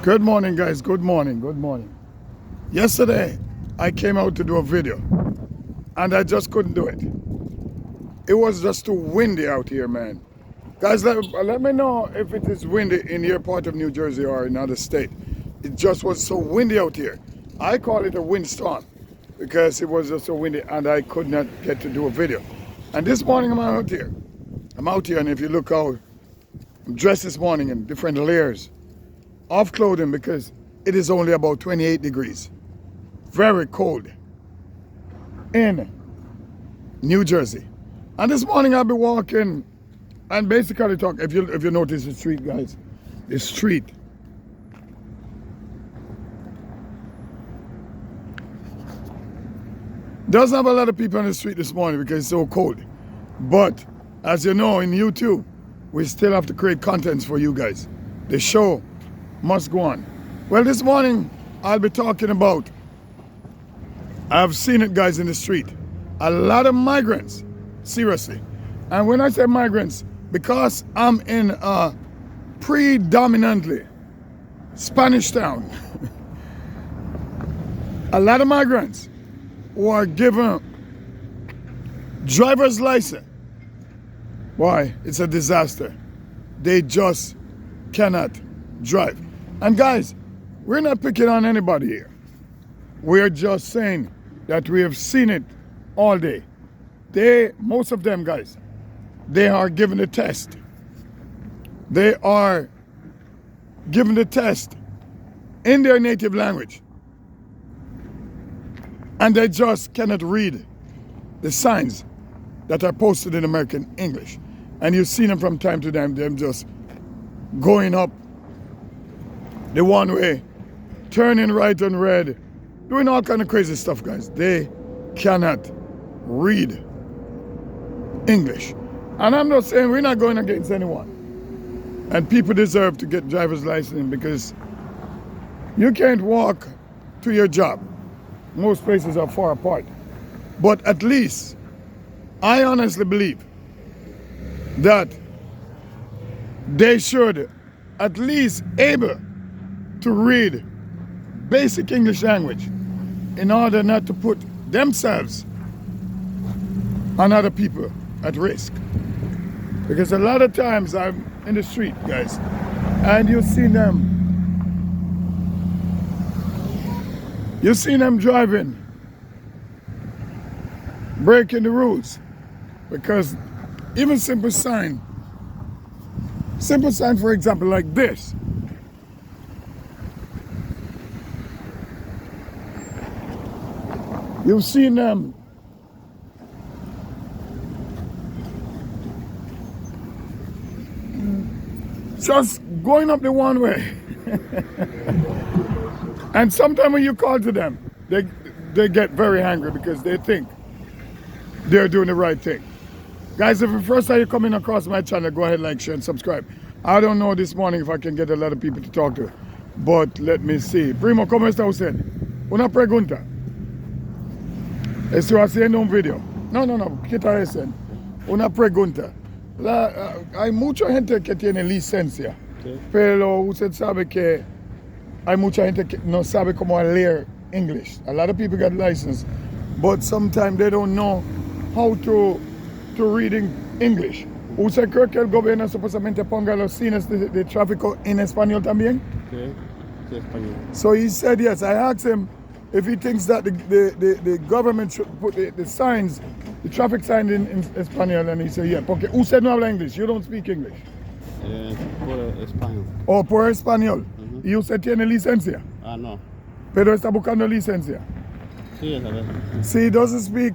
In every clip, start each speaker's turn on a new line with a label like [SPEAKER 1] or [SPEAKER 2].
[SPEAKER 1] Good morning, guys. Good morning. Good morning. Yesterday, I came out to do a video, and I just couldn't do it. It was just too windy out here, man. Guys, let me know if it is windy in your part of New Jersey or another state. It just was so windy out here. I call it a windstorm because it was just so windy, and I could not get to do a video. And this morning, I'm out here. And if you look out, I'm dressed this morning in different layers of clothing because it is only about 28 degrees. Very cold in New Jersey. And this morning I'll be walking and basically talk, if you notice the street, guys, the street. Doesn't have a lot of people on the street this morning because it's so cold. But as you know, in YouTube, we still have to create contents for you guys. The show must go on. Well, this morning I'll be talking about, I've seen it, guys, in the street. A lot of migrants, seriously. And when I say migrants, because I'm in a predominantly Spanish town, a lot of migrants who are given driver's license. Why? It's a disaster. They just cannot drive. And guys, we're not picking on anybody here. We're just saying that we have seen it all day. Most of them, guys, they are given the test. They are given the test in their native language. And they just cannot read the signs that are posted in American English. And you've seen them from time to time, them just going up the one way, turning right on red, doing all kind of crazy stuff, guys. They cannot read English. And I'm not saying we're not going against anyone. And people deserve to get driver's license because you can't walk to your job. Most places are far apart. But at least, I honestly believe that they should at least able to read basic English language in order not to put themselves and other people at risk. Because a lot of times I'm in the street, guys, and you see them driving, breaking the rules. Because even simple sign, for example, like this. You've seen them just going up the one way. And sometimes when you call to them, they get very angry because they think they're doing the right thing. Guys, if the first time you're coming across my channel, go ahead, like, share, and subscribe. I don't know this morning if I can get a lot of people to talk to, but let me see. Primo, ¿cómo está usted? Una pregunta. Estoy haciendo un video. No, quita ese. Una pregunta. Hay mucha gente que tiene licencia, okay, pero usted sabe que hay mucha gente que no sabe cómo leer English. A lot of people got license, but sometimes they don't know how to read English. ¿Usted cree que el gobierno supuestamente ponga los cines de tráfico en español también?
[SPEAKER 2] Okay. Sí, español.
[SPEAKER 1] So he said yes. I asked him if he thinks that the government should put the signs, the traffic signs in español, and he said yeah, porque usted no habla English, you don't speak English.
[SPEAKER 2] Por español.
[SPEAKER 1] Oh, por español. ¿Y usted tiene licencia?
[SPEAKER 2] No.
[SPEAKER 1] Pero está buscando licencia.
[SPEAKER 2] Sí, esa vez.
[SPEAKER 1] See, he doesn't speak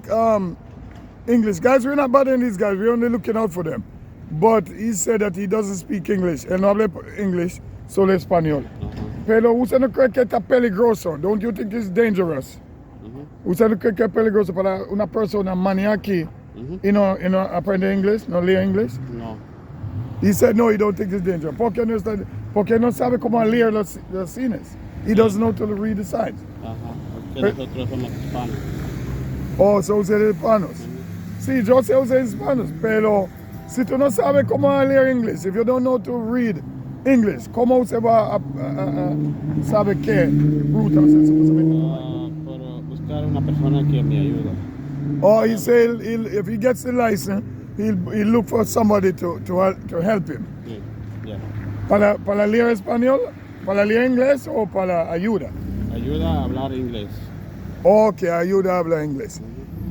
[SPEAKER 1] English. Guys, we're not bothering these guys, we're only looking out for them. But he said that he doesn't speak English. Él no habla English, solo español. Pero usted no cree que está peligroso. Don't you think it's dangerous? Usted no cree que es peligroso para una persona maniaca y no aprende inglés, no lee inglés?
[SPEAKER 2] No.
[SPEAKER 1] He said no, he don't think it's dangerous. Porque no sabe cómo leer los cines. He doesn't know to read the signs.
[SPEAKER 2] Porque nosotros somos hispanos.
[SPEAKER 1] Oh, so ustedes hispanos. Sí, yo sé ustedes hispanos, pero si tú no sabes cómo leer inglés, if you don't know to read English. ¿Cómo se va a sabe qué ruta usted supuestamente tomar?
[SPEAKER 2] Por buscar una persona que me ayude.
[SPEAKER 1] Or he say if he gets the license, he'll look for somebody to help him.
[SPEAKER 2] Sí, ya.
[SPEAKER 1] ¿Para leer español? ¿Para leer inglés o para ayuda?
[SPEAKER 2] Ayuda a hablar inglés.
[SPEAKER 1] Ok, ayuda a hablar inglés.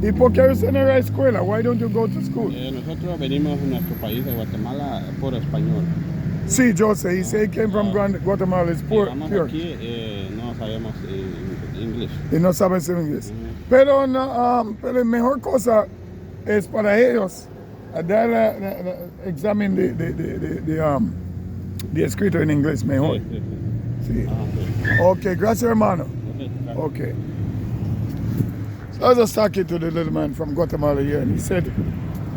[SPEAKER 1] ¿Y por qué usted no va a la escuela? Why don't you go to school?
[SPEAKER 2] Nosotros venimos en nuestro país de Guatemala por español.
[SPEAKER 1] Sí, yo sé. He said he came from Guatemala. It's pure.
[SPEAKER 2] Llegamos aquí, no sabemos inglés.
[SPEAKER 1] Y no saben ser inglés. Pero, no, pero la mejor cosa es para ellos dar examen de escrito en inglés mejor.
[SPEAKER 2] Sí.
[SPEAKER 1] Sí.
[SPEAKER 2] Sí.
[SPEAKER 1] Ok, gracias hermano.
[SPEAKER 2] Okay, claro.
[SPEAKER 1] Okay. So I was just talking to the little man from Guatemala here, and he said,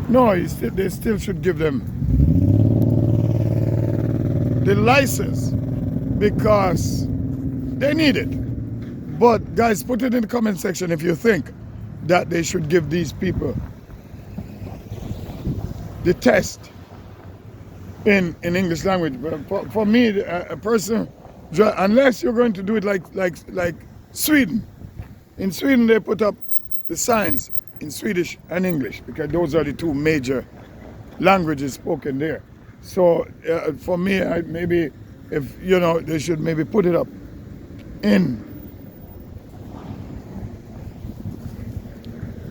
[SPEAKER 1] no, they still should give them the license because they need it. But guys, put it in the comment section if you think that they should give these people the test in English language. But for me, a person, unless you're going to do it like Sweden. In Sweden, they put up the signs in Swedish and English because those are the two major languages spoken there. So for me, maybe if they should maybe put it up in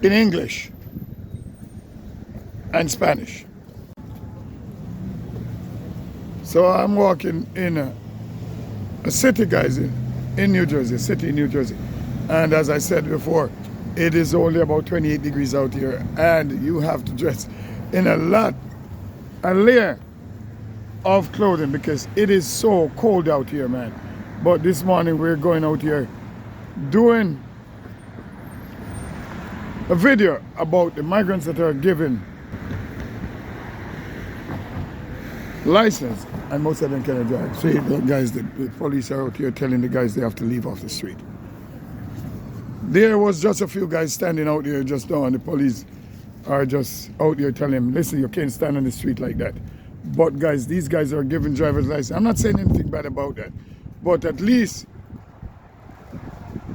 [SPEAKER 1] English and Spanish. So I'm walking in a city, guys, in New Jersey, a city in New Jersey. And as I said before, it is only about 28 degrees out here, and you have to dress in a layer of clothing because it is so cold out here, man. But this morning we're going out here doing a video about the migrants that are given license, and most of them cannot drive. See, the guys, the police are out here telling the guys they have to leave off the street. There was just a few guys standing out there just now, and the police are just out there telling them, listen, you can't stand on the street like that. But guys, these guys are given driver's license. I'm not saying anything bad about that, but at least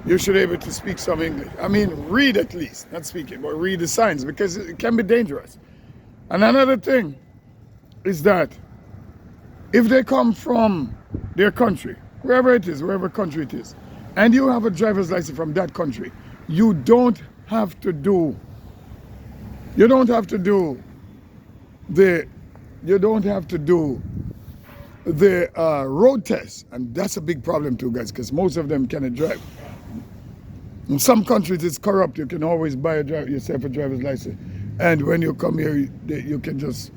[SPEAKER 1] you should be able to speak some English. I mean, read at least, not speaking, but read the signs because it can be dangerous. And another thing is that if they come from their country, wherever it is, wherever country it is, and you have a driver's license from that country, you don't have to do the road test, and that's a big problem too, guys, because most of them cannot drive. In some countries it's corrupt. You can always buy yourself a driver's license, and when you come here, you can just,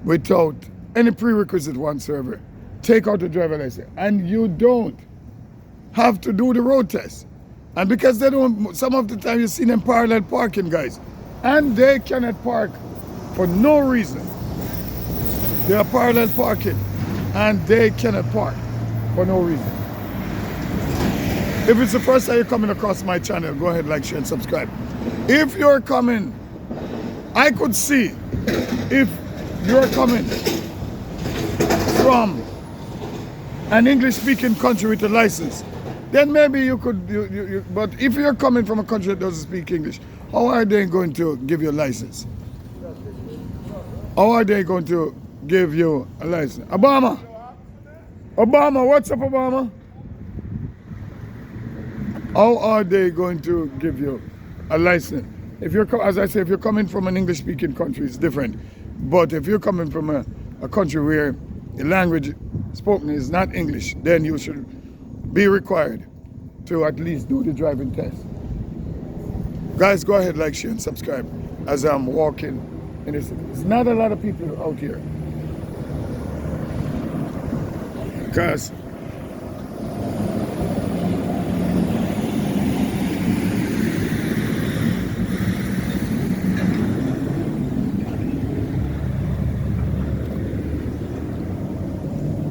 [SPEAKER 1] without any prerequisite whatsoever, take out the driver's license, and you don't have to do the road test. And because they don't, some of the time you see them parallel parking, guys, and they cannot park for no reason. They are parallel parking and they cannot park for no reason. If it's the first time you're coming across my channel, go ahead, like, share, and subscribe. If you're coming, I could see if you're coming from an English-speaking country with a license, then maybe you could, but if you're coming from a country that doesn't speak English, how are they going to give you a license? How are they going to give you a license? Obama, what's up, Obama? How are they going to give you a license? If you're, as I say, if you're coming from an English-speaking country, it's different. But if you're coming from a country where the language spoken is not English, then you should be required to at least do the driving test. Guys, go ahead, like, share, and subscribe as I'm walking in the city. There's not a lot of people out here because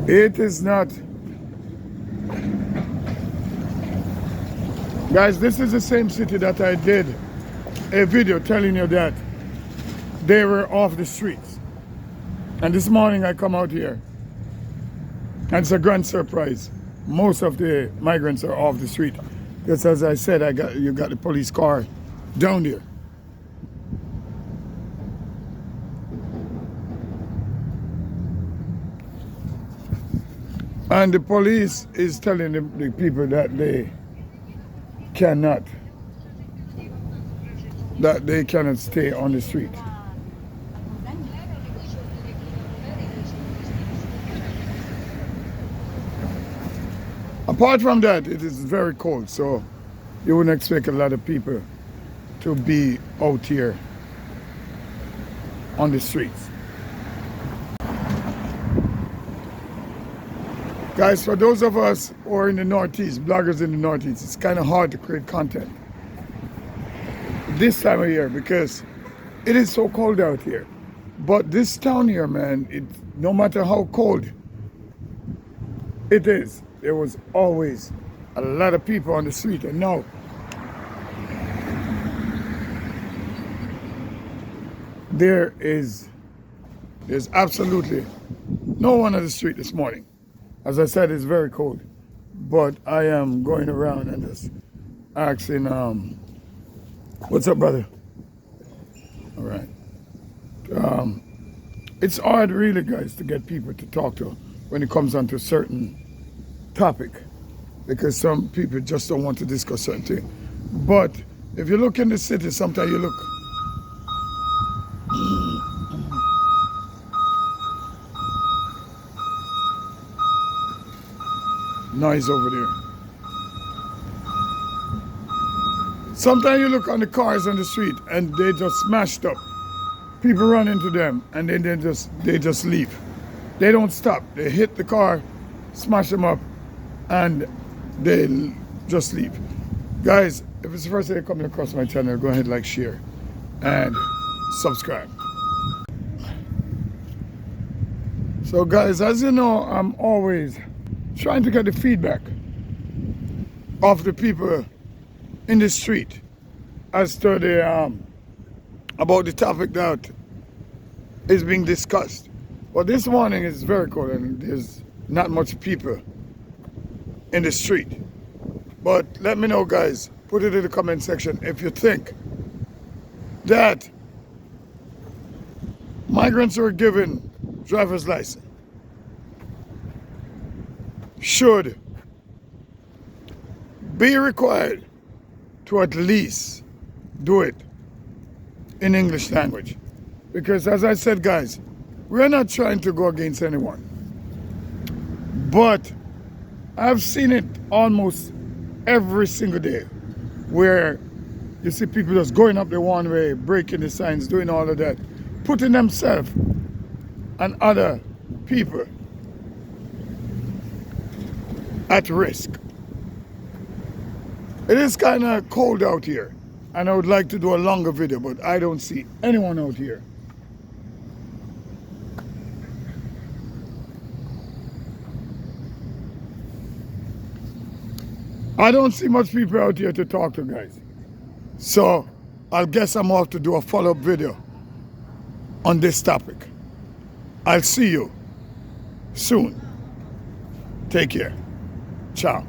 [SPEAKER 1] it is not. Guys, this is the same city that I did a video telling you that they were off the streets. And this morning I come out here And it's a grand surprise. Most of the migrants are off the street. Just as I said, you got the police car down there. And the police is telling the people that they cannot stay on the street. Apart from that, it is very cold, so you wouldn't expect a lot of people to be out here on the streets. Guys, for those of us who are in the Northeast, bloggers in the Northeast, it's kind of hard to create content this time of year because it is so cold out here. But this town here, man, no matter how cold it is, there was always a lot of people on the street, and now there's absolutely no one on the street this morning. As I said, it's very cold, but I am going around and just asking, what's up, brother? All right. It's hard, really, guys, to get people to talk to when it comes onto a certain topic, because some people just don't want to discuss certain things. But if you look in the city, sometimes you look. Noise over there. Sometimes you look on the cars on the street and they just smashed up. People run into them and then they just leave. They don't stop. They hit the car, smash them up, and they just leave. Guys, if it's the first time you're coming across my channel, go ahead, like, share, and subscribe. So guys, as you know, I'm always trying to get the feedback of the people in the street as to the about the topic that is being discussed. Well, this morning is very cold and there's not much people in the street. But let me know, guys, put it in the comment section if you think that migrants who are given driver's license should be required to at least do it in English language. Because as I said, guys, we're not trying to go against anyone. But I've seen it almost every single day where you see people just going up the one way, breaking the signs, doing all of that, putting themselves and other people at risk. It is kind of cold out here and I would like to do a longer video, but I don't see anyone out here. I don't see much people out here to talk to, guys. So I guess I'm off to do a follow-up video on this topic. I'll see you soon. Take care. Ciao.